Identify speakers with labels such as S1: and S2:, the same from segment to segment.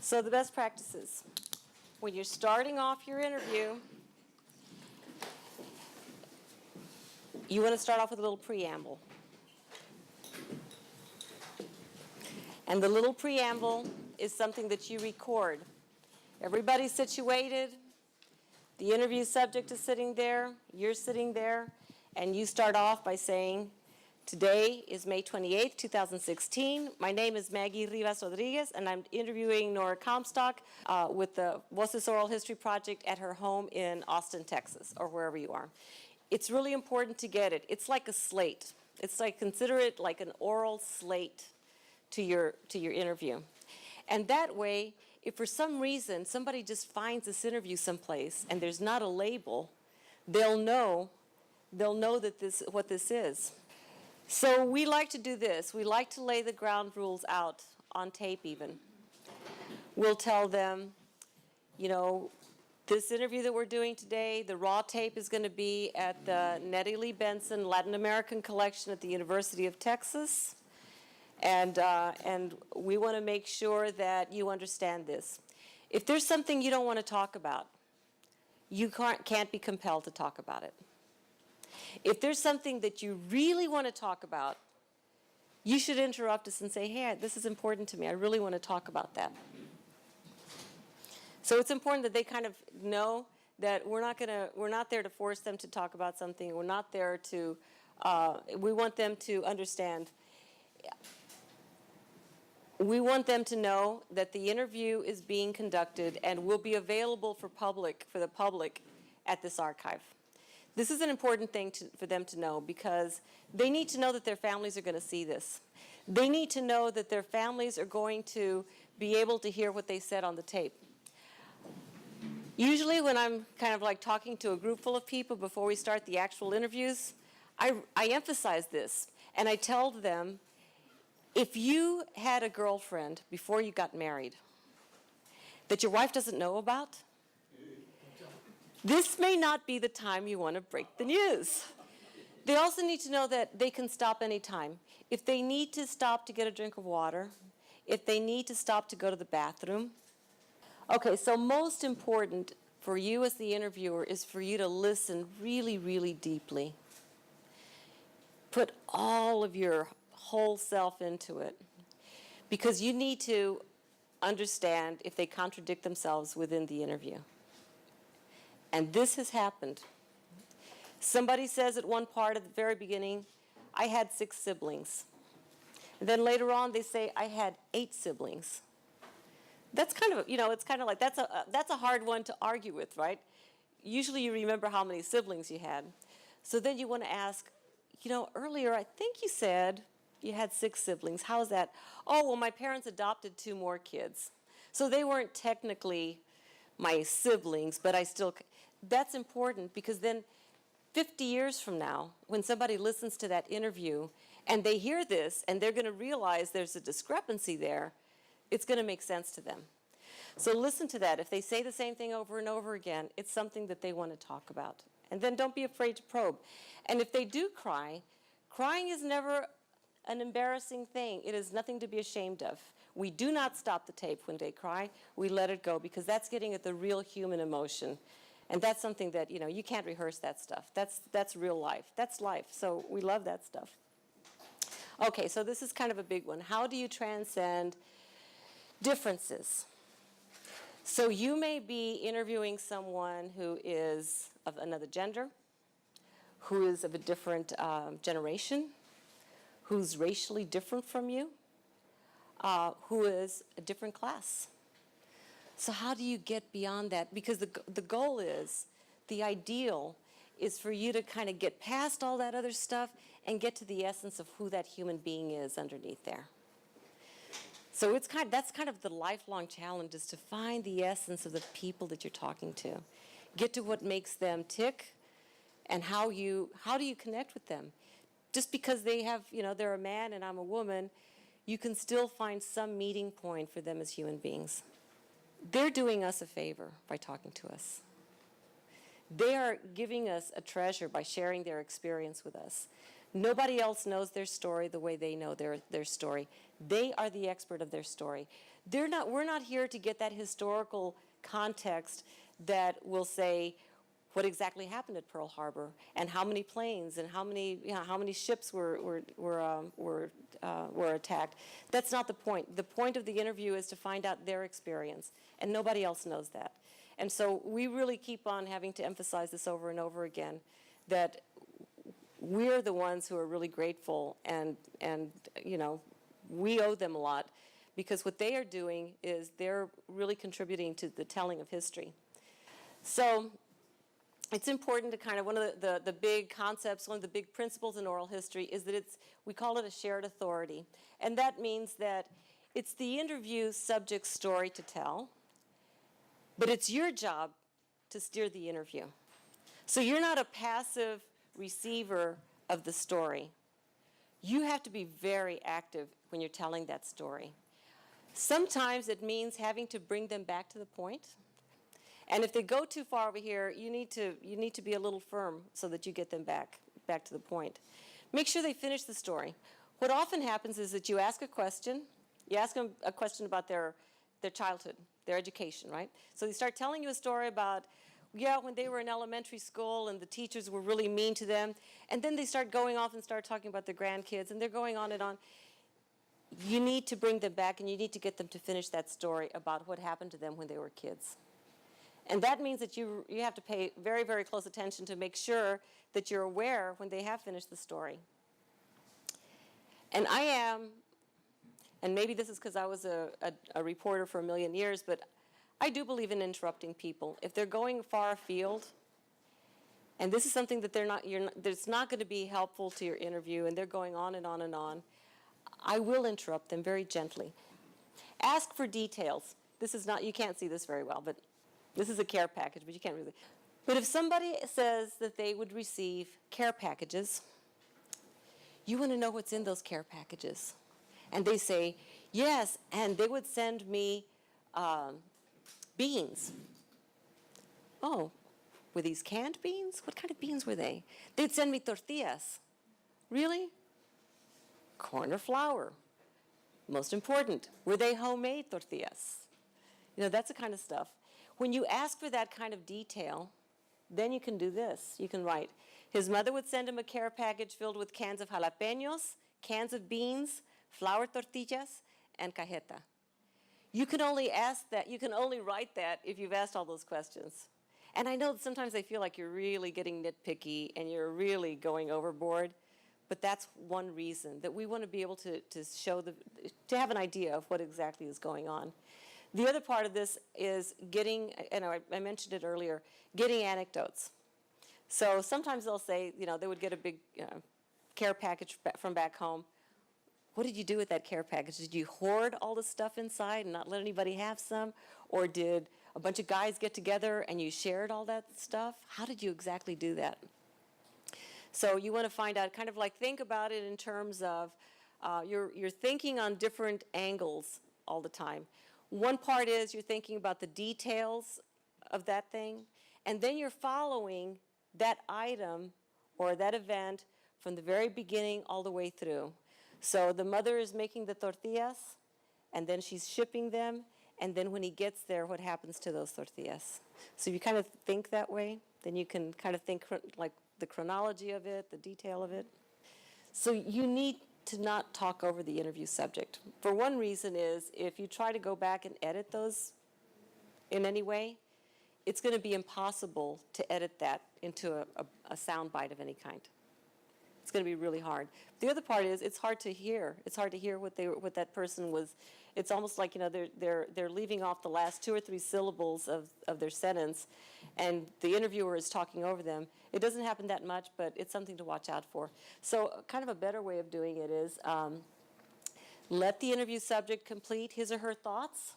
S1: So the best practices. When you're starting off your interview, you want to start off with a little preamble. And the little preamble is something that you record. Everybody's situated. The interview subject is sitting there. You're sitting there. And you start off by saying, today is May 28th, 2016. My name is Maggie Rivas Rodriguez, and I'm interviewing Nora Comstock with the Voces Oral History Project at her home in Austin, Texas, or wherever you are. It's really important to get it. It's like a slate. It's like, consider it like an oral slate to your interview. And that way, if for some reason somebody just finds this interview someplace and there's not a label, they'll know that what this is. So we like to do this. We like to lay the ground rules out on tape even. We'll tell them, you know, this interview that we're doing today, the raw tape is going to be at the Nettie Lee Benson Latin American Collection at the University of Texas. And we want to make sure that you understand this. If there's something you don't want to talk about, you can't be compelled to talk about it. If there's something that you really want to talk about, you should interrupt us and say, hey, this is important to me. I really want to talk about that. So it's important that they kind of know that we're not there to force them to talk about something. We're not there to, we want them to understand. We want them to know that the interview is being conducted and will be available for the public at this archive. This is an important thing for them to know because they need to know that their families are going to see this. They need to know that their families are going to be able to hear what they said on the tape. Usually when I'm kind of like talking to a group full of people before we start the actual interviews, I emphasize this and I tell them, if you had a girlfriend before you got married that your wife doesn't know about, this may not be the time you want to break the news. They also need to know that they can stop anytime. If they need to stop to get a drink of water, if they need to stop to go to the bathroom. Okay, so most important for you as the interviewer is for you to listen really, really deeply. Put all of your whole self into it because you need to understand if they contradict themselves within the interview. And this has happened. Somebody says at one part at the very beginning, I had 6 siblings. And then later on they say, I had 8 siblings. That's kind of, it's kind of like, that's a hard one to argue with, right? Usually you remember how many siblings you had. So then you want to ask, earlier I think you said you had 6 siblings. How's that? Oh, well, my parents adopted 2 more kids. So they weren't technically my siblings, but I still, that's important because then 50 years from now, when somebody listens to that interview and they hear this and they're going to realize there's a discrepancy there, it's going to make sense to them. So listen to that. If they say the same thing over and over again, it's something that they want to talk about. And then don't be afraid to probe. And if they do cry, crying is never an embarrassing thing. It is nothing to be ashamed of. We do not stop the tape when they cry. We let it go because that's getting at the real human emotion. And that's something that, you can't rehearse that stuff. That's real life. That's life. So we love that stuff. Okay, so this is kind of a big one. How do you transcend differences? So you may be interviewing someone who is of another gender, who is of a different generation, who's racially different from you, who is a different class. So how do you get beyond that? Because the goal is, the ideal is for you to kind of get past all that other stuff and get to the essence of who that human being is underneath there. So that's kind of the lifelong challenge, is to find the essence of the people that you're talking to. Get to what makes them tick and how do you connect with them? Just because they have, they're a man and I'm a woman, you can still find some meeting point for them as human beings. They're doing us a favor by talking to us. They are giving us a treasure by sharing their experience with us. Nobody else knows their story the way they know their story. They are the expert of their story. We're not here to get that historical context that will say what exactly happened at Pearl Harbor and how many planes and how many ships were attacked. That's not the point. The point of the interview is to find out their experience, and nobody else knows that. And so we really keep on having to emphasize this over and over again, that we're the ones who are really grateful, and we owe them a lot, because what they are doing is they're really contributing to the telling of history. So it's important to kind of, one of the big concepts, one of the big principles in oral history is that we call it a shared authority. And that means that it's the interview subject's story to tell, but it's your job to steer the interview. So you're not a passive receiver of the story. You have to be very active when you're telling that story. Sometimes it means having to bring them back to the point. And if they go too far over here, you need to be a little firm so that you get them back to the point. Make sure they finish the story. What often happens is that you ask a question. You ask them a question about their childhood, their education, right? So they start telling you a story about, when they were in elementary school and the teachers were really mean to them. And then they start going off and start talking about their grandkids, and they're going on and on. You need to bring them back, and you need to get them to finish that story about what happened to them when they were kids. And that means that you have to pay very, very close attention to make sure that you're aware when they have finished the story. And I am, and maybe this is because I was a reporter for a million years, but I do believe in interrupting people. If they're going far afield, and this is something that that's not going to be helpful to your interview, and they're going on and on and on, I will interrupt them very gently. Ask for details. This is not, you can't see this very well, but this is a care package, but you can't really. But if somebody says that they would receive care packages, you want to know what's in those care packages. And they say, yes, and they would send me beans. Oh, were these canned beans? What kind of beans were they? They'd send me tortillas. Really? Corn or flour? Most important, were they homemade tortillas? That's the kind of stuff. When you ask for that kind of detail, then you can do this. You can write, his mother would send him a care package filled with cans of jalapenos, cans of beans, flour tortillas, and cajeta. You can only ask that, you can only write that if you've asked all those questions. And I know that sometimes they feel like you're really getting nitpicky and you're really going overboard, but that's one reason, that we want to be able to show to have an idea of what exactly is going on. The other part of this is getting, and I mentioned it earlier, getting anecdotes. So sometimes they'll say, they would get a big care package from back home. What did you do with that care package? Did you hoard all the stuff inside and not let anybody have some? Or did a bunch of guys get together and you shared all that stuff? How did you exactly do that? So you want to find out, kind of like think about it in terms of you're thinking on different angles all the time. One part is you're thinking about the details of that thing, and then you're following that item or that event from the very beginning all the way through. So the mother is making the tortillas, and then she's shipping them, and then when he gets there, what happens to those tortillas? So if you kind of think that way, then you can kind of think like the chronology of it, the detail of it. So you need to not talk over the interview subject. For one reason is if you try to go back and edit those in any way, it's going to be impossible to edit that into a sound bite of any kind. It's going to be really hard. The other part is it's hard to hear. It's hard to hear what that person was. It's almost like they're leaving off the last 2 or 3 syllables of their sentence, and the interviewer is talking over them. It doesn't happen that much, but it's something to watch out for. So kind of a better way of doing it is let the interview subject complete his or her thoughts,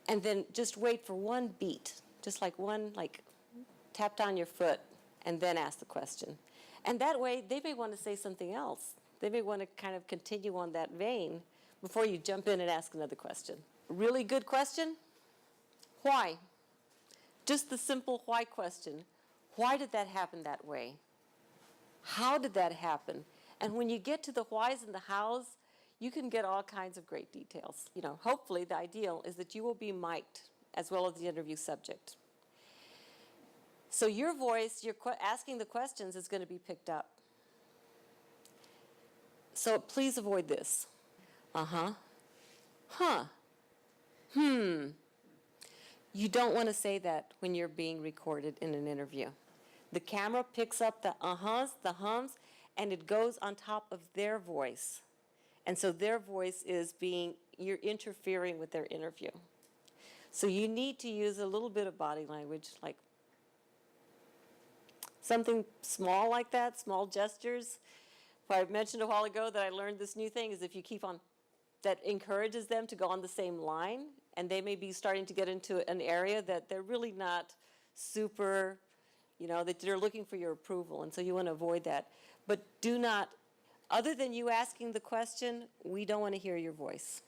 S1: and then just wait for one beat, just like tap down your foot, and then ask the question. And that way, they may want to say something else. They may want to kind of continue on that vein before you jump in and ask another question. Really good question? Why? Just the simple why question. Why did that happen that way? How did that happen? And when you get to the whys and the hows, you can get all kinds of great details. You know, hopefully the ideal is that you will be mic'd as well as the interview subject. So your voice, you're asking the questions, is going to be picked up. So please avoid this. Uh-huh. Huh. You don't want to say that when you're being recorded in an interview. The camera picks up the uh-huhs, the hums, and it goes on top of their voice. And so their voice is you're interfering with their interview. So you need to use a little bit of body language, like something small like that, small gestures. I mentioned a while ago that I learned this new thing is if you keep on, that encourages them to go on the same line, and they may be starting to get into an area that they're really not super, that they're looking for your approval, and so you want to avoid that. But do not, other than you asking the question, we don't want to hear your voice.